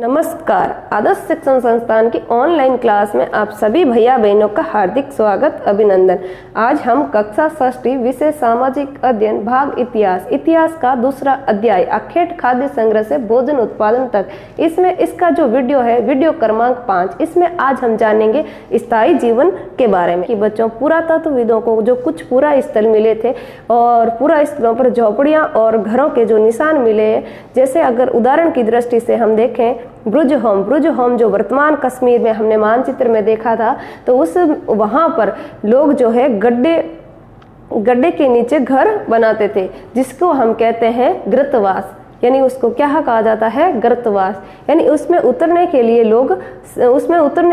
नमस्कार। आदर्श शिक्षण संस्थान की ऑनलाइन क्लास में आप सभी भैया बहनों का हार्दिक स्वागत, अभिनंदन। आज हम कक्षा षष्ठी विषय सामाजिक अध्ययन भाग इतिहास का दूसरा अध्याय अखेट खाद्य संग्रह से भोजन उत्पादन तक, इसमें इसका जो वीडियो है वीडियो क्रमांक 5, इसमें आज हम जानेंगे स्थायी जीवन के बारे में कि बच्चों पुरातत्वविदों को जो कुछ पूरा स्थल मिले थे और पूरा स्थलों पर झोपड़ियां और घरों के जो निशान मिले हैं, जैसे अगर उदाहरण की दृष्टि से हम देखें ब्रुज होम जो वर्तमान कश्मीर में हमने मानचित्र में देखा था, तो उस वहाँ पर लोग जो है गड्ढे के नीचे घर बनाते थे, जिसको हम कहते हैं ग्रतवास। यानी उसको क्या कहा जाता है? ग्रतवास। यानी उसमें उतरने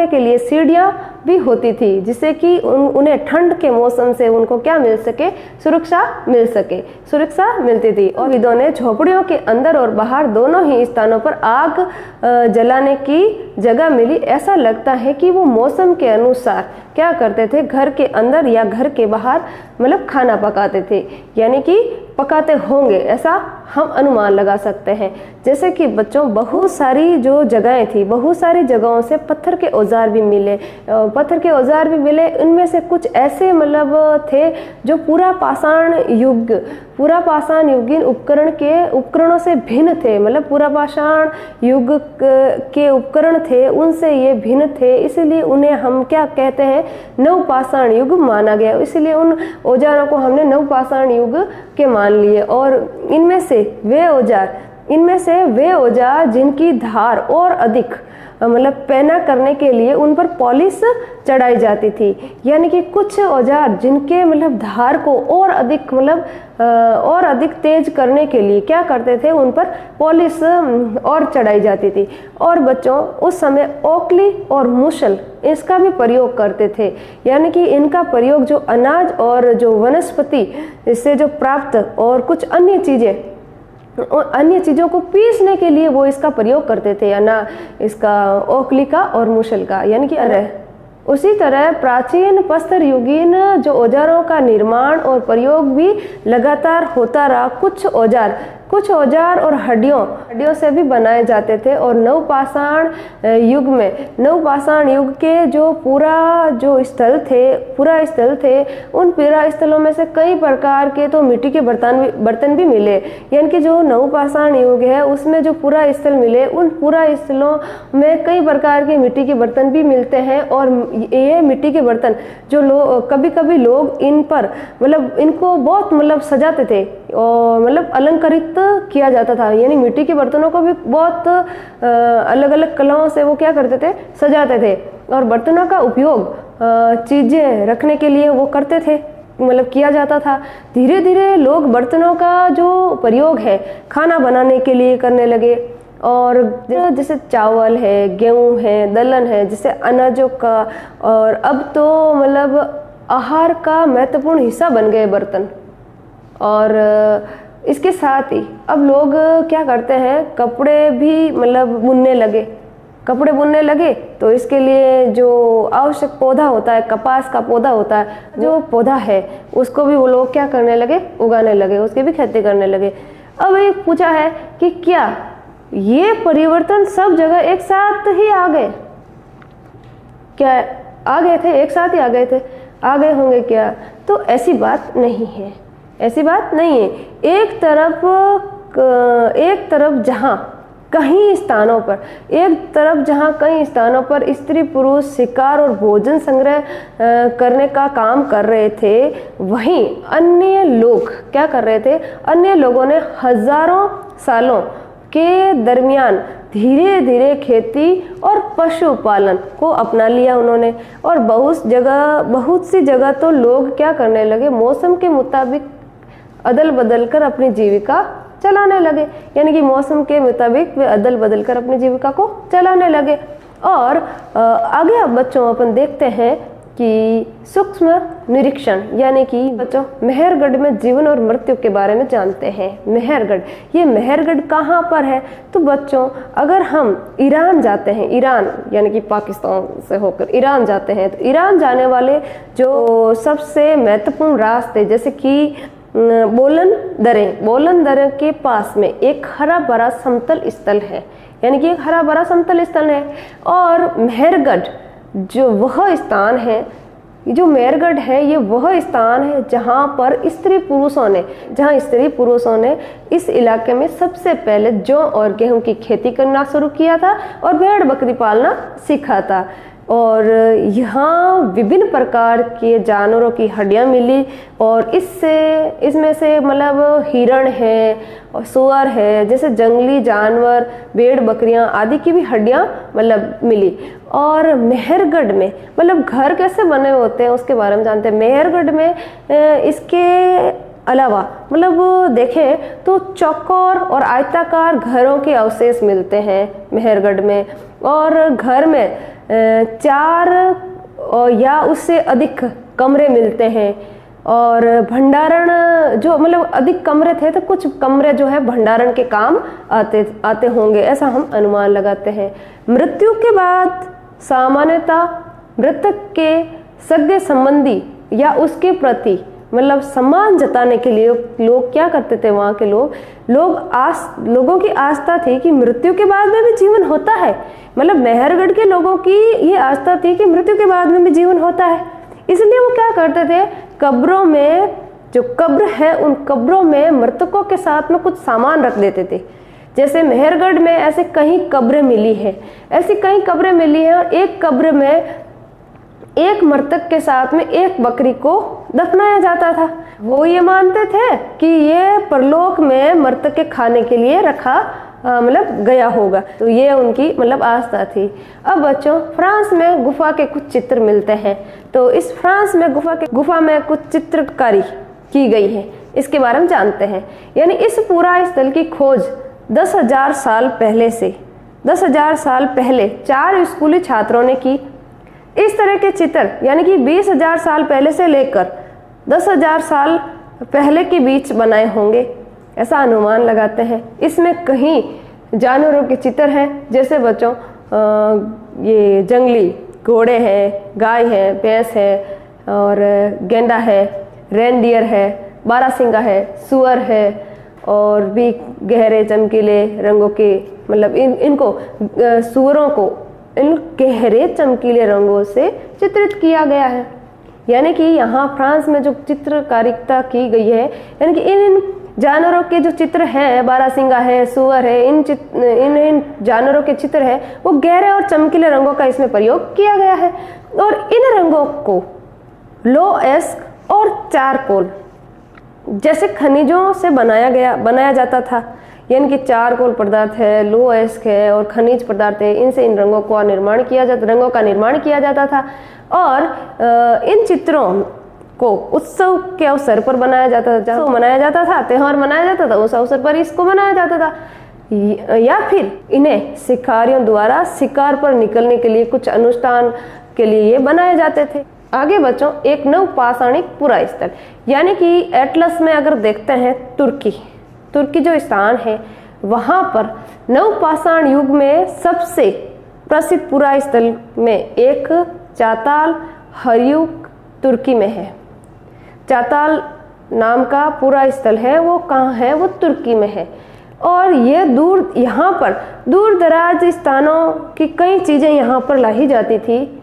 के लिए सीढ़ियाँ भी होती थी, जिससे कि उन्हें ठंड के मौसम से उनको क्या मिल सके? सुरक्षा मिलती थी। और विदों ने झोपड़ियों के अंदर और बाहर दोनों ही स्थानों पर आग जलाने की जगह मिली। ऐसा लगता है कि वो मौसम के अनुसार क्या करते थे? घर के अंदर या घर के बाहर मतलब खाना पकाते थे, यानी कि पकाते होंगे, ऐसा हम अनुमान लगा सकते हैं। जैसे कि बच्चों बहुत सारी जो जगहें थी, बहुत सारी जगहों से पत्थर के औजार भी मिले, उनमें से कुछ ऐसे मतलब थे जो पूरा पाषाण युगीन उपकरणों से भिन्न थे। मतलब पूरा पाषाण युग के उपकरण थे, उनसे ये भिन्न थे, इसलिए उन्हें हम क्या कहते हैं? नवपाषाण युग माना गया। इसलिए उन औजारों को हमने नवपाषाण युग के मान लिए। और इनमें से वे औजार जिनकी धार और अधिक मतलब पैना करने के लिए उन पर पॉलिश चढ़ाई जाती थी। यानी कि कुछ औजार जिनके मतलब धार को और अधिक तेज करने के लिए क्या करते थे? उन पर पॉलिश और चढ़ाई जाती थी। और बच्चों उस समय ओखली और मूसल इसका भी प्रयोग करते थे। यानी कि इनका प्रयोग जो अनाज और जो वनस्पति इससे जो प्राप्त और कुछ अन्य चीज़ों को पीसने के लिए वो इसका प्रयोग करते थे, इसका ओखली का और मूसल का। यानी कि उसी तरह प्राचीन प्रस्तर युगीन जो औजारों का निर्माण और प्रयोग भी लगातार होता रहा। कुछ औजार और हड्डियों से भी बनाए जाते थे। और नवपाषाण युग के जो पूरा स्थल थे, उन पूरा स्थलों में से कई प्रकार के तो मिट्टी के बर्तन भी मिले। यानी कि जो नवपाषाण युग है उसमें जो पूरा स्थल मिले, उन पूरा स्थलों में कई प्रकार के मिट्टी के बर्तन भी मिलते हैं। और ये मिट्टी के बर्तन जो कभी लोग इन पर इनको बहुत सजाते थे और अलंकृत किया जाता था। यानी मिट्टी के बर्तनों को भी बहुत अलग अलग कलाओं से वो क्या करते थे? सजाते थे। और बर्तनों का उपयोग चीजें रखने के लिए वो करते थे, किया जाता था। धीरे धीरे लोग बर्तनों का जो प्रयोग है खाना बनाने के लिए करने लगे। और जैसे चावल है, गेहूं है, दलहन है, जैसे अनाजों का, और अब तो आहार का महत्वपूर्ण हिस्सा बन गए बर्तन। और इसके साथ ही अब लोग क्या करते हैं? कपड़े भी बुनने लगे। तो इसके लिए जो आवश्यक पौधा होता है, कपास का पौधा होता है, जो पौधा है उसको भी वो लोग क्या करने लगे? उगाने लगे, उसकी भी खेती करने लगे। अब ये पूछा है कि क्या ये परिवर्तन सब जगह एक साथ ही आ गए? क्या आ गए थे? एक साथ ही आ गए थे? आ गए होंगे क्या? तो ऐसी बात नहीं है। एक तरफ जहाँ कई स्थानों पर स्त्री पुरुष शिकार और भोजन संग्रह करने का काम कर रहे थे, वहीं अन्य लोग क्या कर रहे थे? अन्य लोगों ने हजारों सालों के दरमियान धीरे धीरे खेती और पशुपालन को अपना लिया उन्होंने। और बहुत सी जगह तो लोग क्या करने लगे? मौसम के मुताबिक अदल बदल कर अपनी जीविका चलाने लगे। यानी कि मौसम के मुताबिक वे अदल बदल कर अपनी जीविका को चलाने लगे। और आगे अब बच्चों अपन देखते हैं कि सूक्ष्म निरीक्षण, यानी कि बच्चों मेहरगढ़ में जीवन और मृत्यु के बारे में जानते हैं। ये मेहरगढ़ कहाँ पर है? तो बच्चों अगर हम ईरान जाते हैं, ईरान यानी कि पाकिस्तान से होकर ईरान जाते हैं, तो ईरान जाने वाले जो सबसे महत्वपूर्ण रास्ते, जैसे कि बोलन दरें के पास में एक हरा भरा समतल स्थल है, यानी कि एक हरा भरा समतल स्थल है। और मेहरगढ़ जो वह स्थान है, जो मेहरगढ़ है ये वह स्थान है जहाँ पर स्त्री पुरुषों ने इस इलाके में सबसे पहले जौ और गेहूं की खेती करना शुरू किया था और भेड़ बकरी पालना सीखा था। और यहाँ विभिन्न प्रकार के जानवरों की हड्डियाँ मिली और इसमें से मतलब हिरण है और सुअर है, जैसे जंगली जानवर, भेड़ बकरियाँ आदि की भी हड्डियाँ मतलब मिली। और मेहरगढ़ में मतलब घर कैसे बने होते हैं उसके बारे में जानते हैं। मेहरगढ़ में इसके अलावा मतलब देखें तो चौकोर और आयताकार घरों के अवशेष मिलते हैं मेहरगढ़ में। और घर में 4 या उससे अधिक कमरे मिलते हैं। और भंडारण जो मतलब अधिक कमरे थे तो कुछ कमरे जो है भंडारण के काम आते होंगे, ऐसा हम अनुमान लगाते हैं। मृत्यु के बाद सामान्यतः मृतक के सगे संबंधी या उसके प्रति मतलब सम्मान जताने के लिए लोग क्या करते थे, वहाँ के लोगों की आस्था थी कि मृत्यु के बाद में भी जीवन होता है। मतलब मेहरगढ़ के लोगों की ये आस्था थी कि मृत्यु के बाद में भी जीवन होता है, इसलिए वो क्या करते थे, कब्रों में जो कब्र है उन कब्रों में मृतकों के साथ में कुछ सामान रख देते थे। जैसे मेहरगढ़ में ऐसे कई कब्रें मिली है, और एक कब्र में एक मृतक के साथ में एक बकरी को दफनाया जाता था। वो ये मानते थे कि ये परलोक में मृतक के खाने के लिए रखा मतलब गया होगा, तो ये उनकी मतलब आस्था थी। अब बच्चों, फ्रांस में गुफा के कुछ चित्र मिलते हैं, तो इस फ्रांस में गुफा में कुछ चित्रकारी की गई है, इसके बारे में जानते हैं। यानी इस पूरा स्थल की खोज 10,000 साल पहले 4 स्कूली छात्रों ने की। इस तरह के चित्र यानी कि 20,000 साल पहले से लेकर 10,000 साल पहले के बीच बनाए होंगे, ऐसा अनुमान लगाते हैं। इसमें कहीं जानवरों के चित्र हैं, जैसे बच्चों ये जंगली घोड़े हैं, गाय है, भैंस है और गेंडा है, रेनडियर है, बारहसिंगा है, सुअर है और भी गहरे चमकीले रंगों के मतलब सुअरों को इन गहरे चमकीले रंगों से चित्रित किया गया है। यानी कि यहाँ फ्रांस में जो चित्रकारिता की गई है, यानी कि इन जानवरों के जो चित्र हैं, बारहसिंगा है, सुअर है, इन जानवरों के चित्र है वो गहरे और चमकीले रंगों का इसमें प्रयोग किया गया है। और इन रंगों को लोएस्क और चारकोल जैसे खनिजों से बनाया जाता था। यानी कि चारकोल पदार्थ है, लोएस्क है और खनिज पदार्थ है, इनसे इन रंगों का निर्माण किया जाता था। और इन चित्रों को उत्सव के अवसर पर त्यौहार मनाया जाता था, उस अवसर पर इसको बनाया जाता था। या फिर इन्हें शिकारियों द्वारा शिकार पर निकलने के लिए कुछ अनुष्ठान के लिए ये बनाए जाते थे। आगे बच्चों, एक नवपाषाणिक पुरा स्थल यानी कि एटलस में अगर देखते हैं तुर्की जो स्थान है, वहाँ पर नवपाषाण युग में सबसे प्रसिद्ध पुरा स्थल में एक चाताल हर्युक तुर्की में है। चाताल नाम का पुरा स्थल है, वो कहाँ है, वो तुर्की में है। और ये यहाँ पर दूर दराज स्थानों की कई चीज़ें यहाँ पर लाई जाती थी।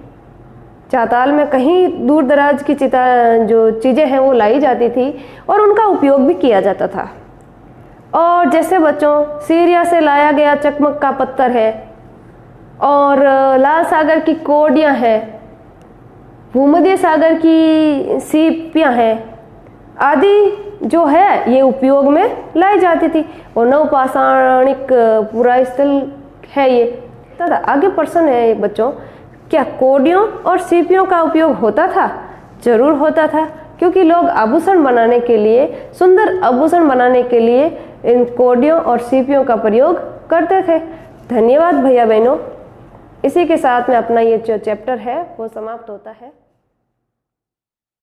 चाताल में कहीं दूर दराज की जो चीज़ें हैं वो लाई जाती थी और उनका उपयोग भी किया जाता था। और जैसे बच्चों, सीरिया से लाया गया चकमक का पत्थर है और लाल सागर की कोडियाँ हैं, भूमध्य सागर की सीपियाँ हैं आदि जो है ये उपयोग में लाई जाती थी। और नवपाषाणिक पुरा स्थल है ये। तथा आगे प्रश्न है बच्चों, क्या कोडियों और सीपियों का उपयोग होता था? जरूर होता था, क्योंकि लोग आभूषण बनाने के लिए, सुंदर आभूषण बनाने के लिए इन कोडियों और सीपियों का प्रयोग करते थे। धन्यवाद भैया बहनों। इसी के साथ में अपना ये जो चैप्टर है वो समाप्त होता है।